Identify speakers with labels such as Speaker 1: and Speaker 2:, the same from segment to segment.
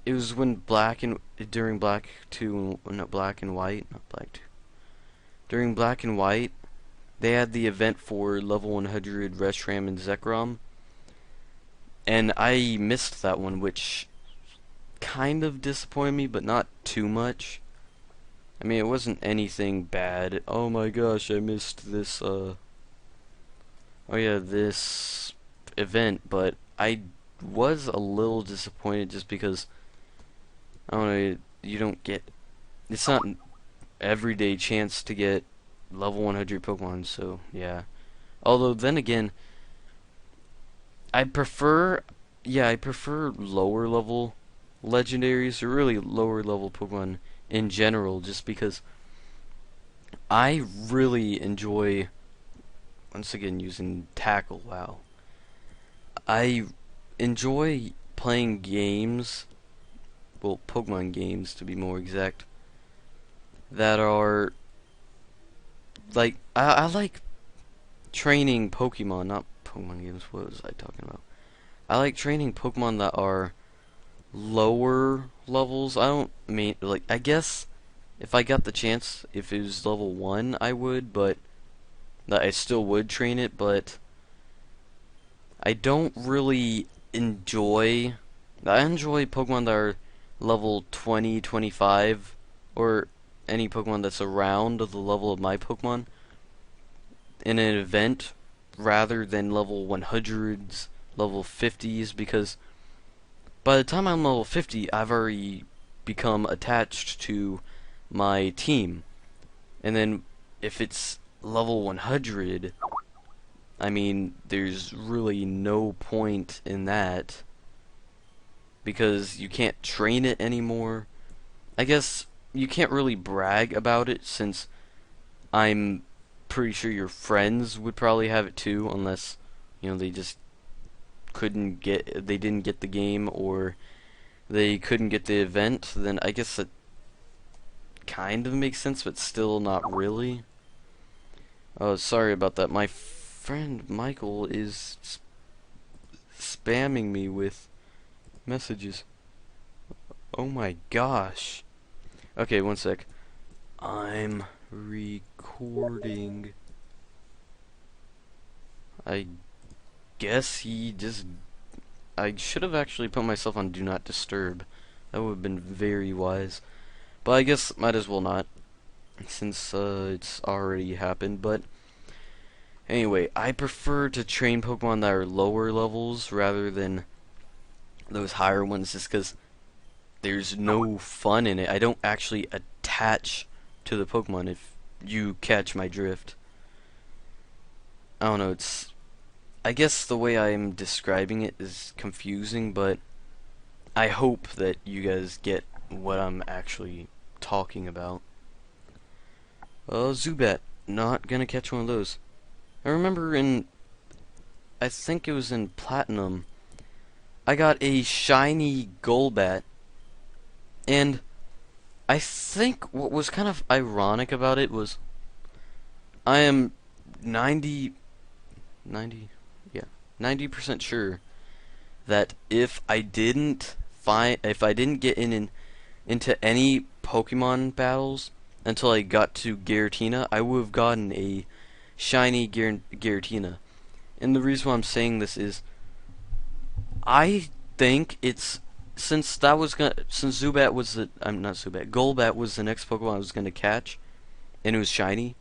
Speaker 1: it was when Black and during Black 2, no, Black and White, not Black 2. During Black and White, they had the event for level 100 Reshiram and Zekrom, and I missed that one, which kind of disappointed me, but not too much. I mean, it wasn't anything bad. Oh my gosh, I missed this, oh yeah, this event, but I was a little disappointed just because, I don't know, you don't get, it's not an everyday chance to get level 100 Pokemon, so yeah. Although, then again, I prefer, yeah, I prefer lower level legendaries, or really lower level Pokemon in general, just because I really enjoy, once again, using Tackle, wow. I enjoy playing games, well, Pokemon games to be more exact, that are, like, I like training Pokemon, not Pokemon games, what was I talking about? I like training Pokemon that are lower levels. I don't mean, like, I guess if I got the chance, if it was level 1, I would, but that I still would train it, but I don't really enjoy, I enjoy Pokemon that are level 20, 25, or any Pokemon that's around the level of my Pokemon in an event rather than level 100s, level 50s, because by the time I'm level 50, I've already become attached to my team. And then if it's level 100, I mean, there's really no point in that because you can't train it anymore. I guess you can't really brag about it since I'm pretty sure your friends would probably have it too, unless, they just they didn't get the game, or they couldn't get the event. Then I guess that kind of makes sense, but still not really. Oh, sorry about that. My friend Michael is spamming me with messages. Oh my gosh. Okay, one sec. I'm recording. I guess he just... I should have actually put myself on Do Not Disturb. That would have been very wise. But I guess might as well not, since it's already happened. But anyway, I prefer to train Pokemon that are lower levels rather than those higher ones, just because there's no fun in it. I don't actually attach to the Pokemon, if you catch my drift. I don't know, I guess the way I'm describing it is confusing, but I hope that you guys get what I'm actually talking about. Zubat, not gonna catch one of those. I remember I think it was in Platinum, I got a shiny Golbat, and I think what was kind of ironic about it was I am 90, yeah, 90% sure that if I didn't get into any Pokemon battles until I got to Giratina, I would have gotten a shiny Giratina. And the reason why I'm saying this is, I think it's since Zubat was I'm not Zubat, Golbat was the next Pokemon I was gonna catch, and it was shiny,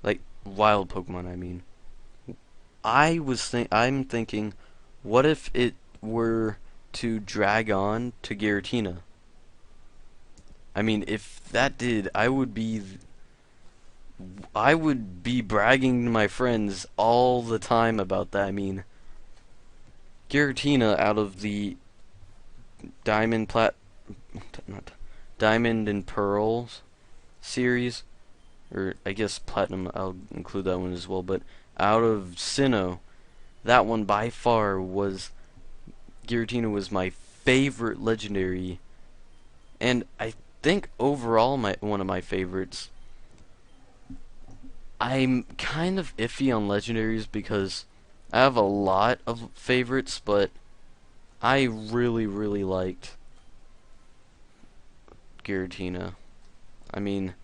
Speaker 1: like wild Pokemon, I mean. I'm thinking, what if it were to drag on to Giratina? I mean, if that did, I would be bragging to my friends all the time about that. I mean, Giratina out of the not Diamond and Pearls series, or I guess Platinum, I'll include that one as well, but out of Sinnoh, that one by far was, Giratina was my favorite legendary, and I think overall one of my favorites. I'm kind of iffy on legendaries because I have a lot of favorites, but I really, really liked Giratina. I mean,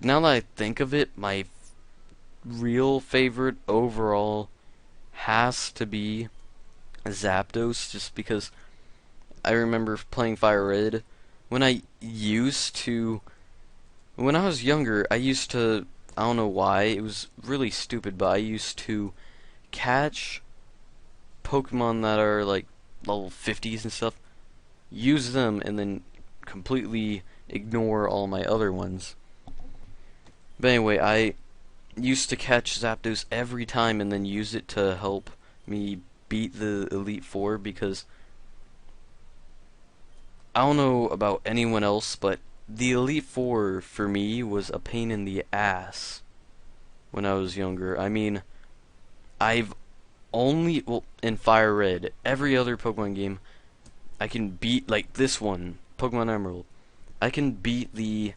Speaker 1: now that I think of it, my real favorite overall has to be Zapdos, just because I remember playing Fire Red when when I was younger, I used to, I don't know why, it was really stupid, but I used to catch Pokemon that are like level 50s and stuff, use them, and then completely ignore all my other ones. But anyway, I used to catch Zapdos every time and then use it to help me beat the Elite Four, because I don't know about anyone else, but the Elite Four for me was a pain in the ass when I was younger. I mean, I've only, well, in Fire Red, every other Pokemon game, I can beat, like this one, Pokemon Emerald. I can beat the,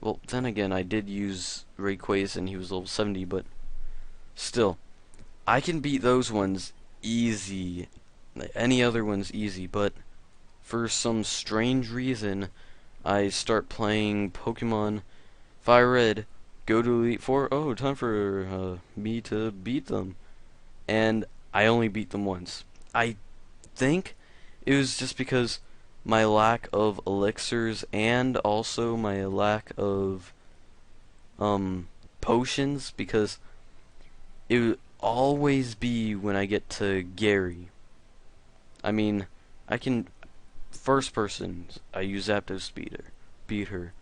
Speaker 1: well, then again, I did use Rayquaza and he was level 70, but still, I can beat those ones easy. Any other one's easy, but for some strange reason, I start playing Pokemon Fire Red, go to Elite Four, oh, time for me to beat them. And I only beat them once. I think it was just because my lack of elixirs and also my lack of potions, because it would always be when I get to Gary. I mean, I can first person, I use Zapdos beat her.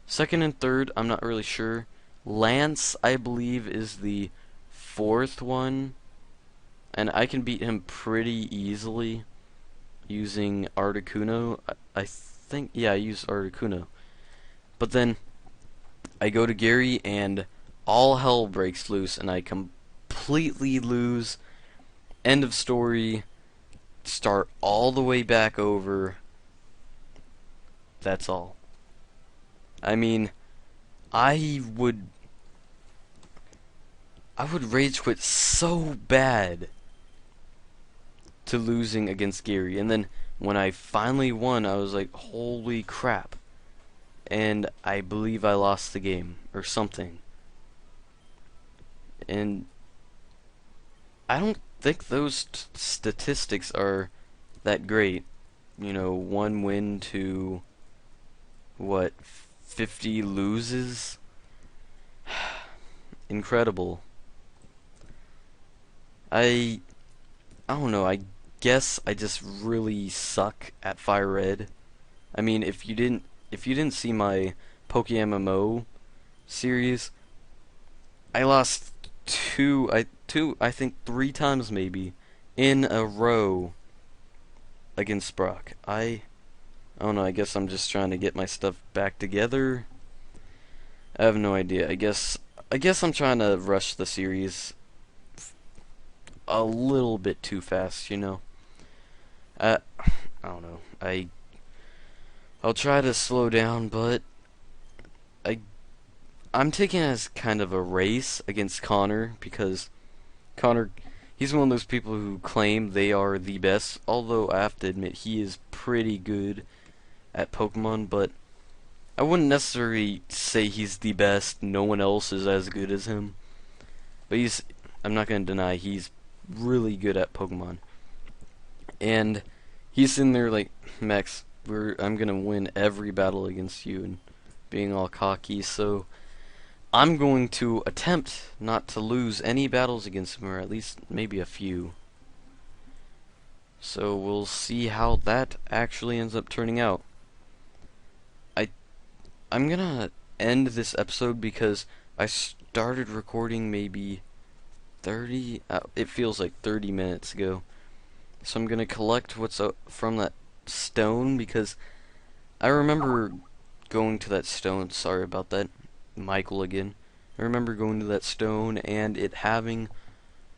Speaker 1: Second and third, I'm not really sure. Lance, I believe, is the fourth one, and I can beat him pretty easily using Articuno. I think, yeah, I use Articuno. But then I go to Gary and all hell breaks loose and I completely lose. End of story. Start all the way back over. That's all. I mean, I would rage quit so bad to losing against Gary, and then when I finally won, I was like, holy crap. And I believe I lost the game or something. And I don't think those statistics are that great. You know, 1 win to what, 50 loses? Incredible. I don't know, I guess I just really suck at Fire Red. I mean, if you didn't see my PokeMMO series, I lost I think 3 times maybe in a row against Brock. I don't know, I guess I'm just trying to get my stuff back together. I have no idea. I guess I'm trying to rush the series a little bit too fast, you know. I don't know. I'll try to slow down, but I'm taking it as kind of a race against Connor, because Connor, he's one of those people who claim they are the best, although I have to admit he is pretty good at Pokemon, but I wouldn't necessarily say he's the best. No one else is as good as him. But I'm not going to deny he's really good at Pokemon. And he's sitting there like, Max, I'm going to win every battle against you, and being all cocky, so I'm going to attempt not to lose any battles against him, or at least maybe a few. So we'll see how that actually ends up turning out. I'm gonna end this episode because I started recording maybe 30, it feels like 30 minutes ago. So I'm gonna collect what's up from that stone, because I remember going to that stone, sorry about that, Michael again. I remember going to that stone and it having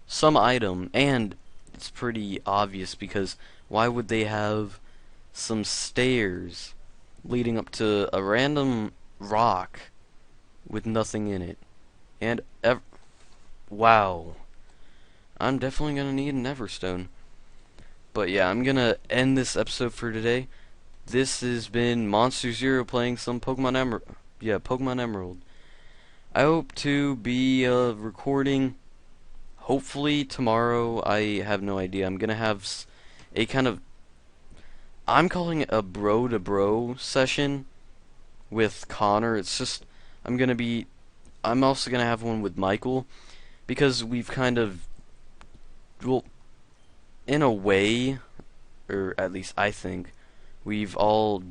Speaker 1: some item, and it's pretty obvious, because why would they have some stairs leading up to a random rock with nothing in it? And wow, I'm definitely gonna need an Everstone. But yeah, I'm gonna end this episode for today. this has been Monster Zero playing some Pokemon Emerald. Yeah, Pokemon Emerald. I hope to be recording hopefully tomorrow. I have no idea. I'm gonna have a kind of, I'm calling it a bro to bro session with Connor. It's just I'm also gonna have one with Michael because we've kind of, well, in a way, or at least I think, we've all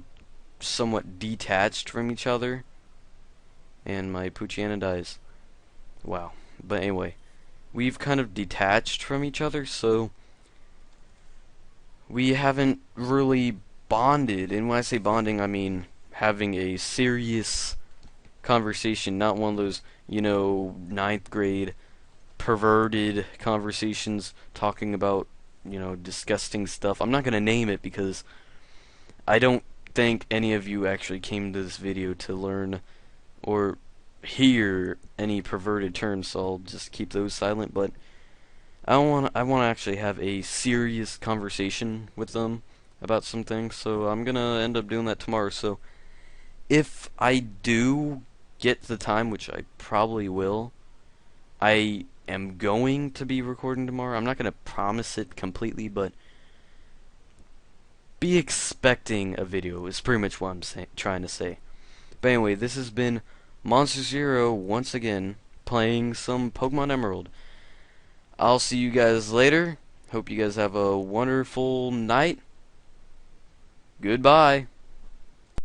Speaker 1: somewhat detached from each other. And my Poochyena dies. Wow. But anyway, we've kind of detached from each other, so we haven't really bonded. And when I say bonding, I mean having a serious conversation, not one of those, ninth grade perverted conversations talking about, disgusting stuff. I'm not going to name it because I don't think any of you actually came to this video to learn or hear any perverted terms, so I'll just keep those silent. But I want to actually have a serious conversation with them about some things, so I'm gonna end up doing that tomorrow. So if I do get the time, which I probably will, I am going to be recording tomorrow. I'm not gonna promise it completely, but be expecting a video is pretty much what I'm trying to say. But anyway, this has been Monster Zero once again playing some Pokemon Emerald. I'll see you guys later. Hope you guys have a wonderful night. Goodbye.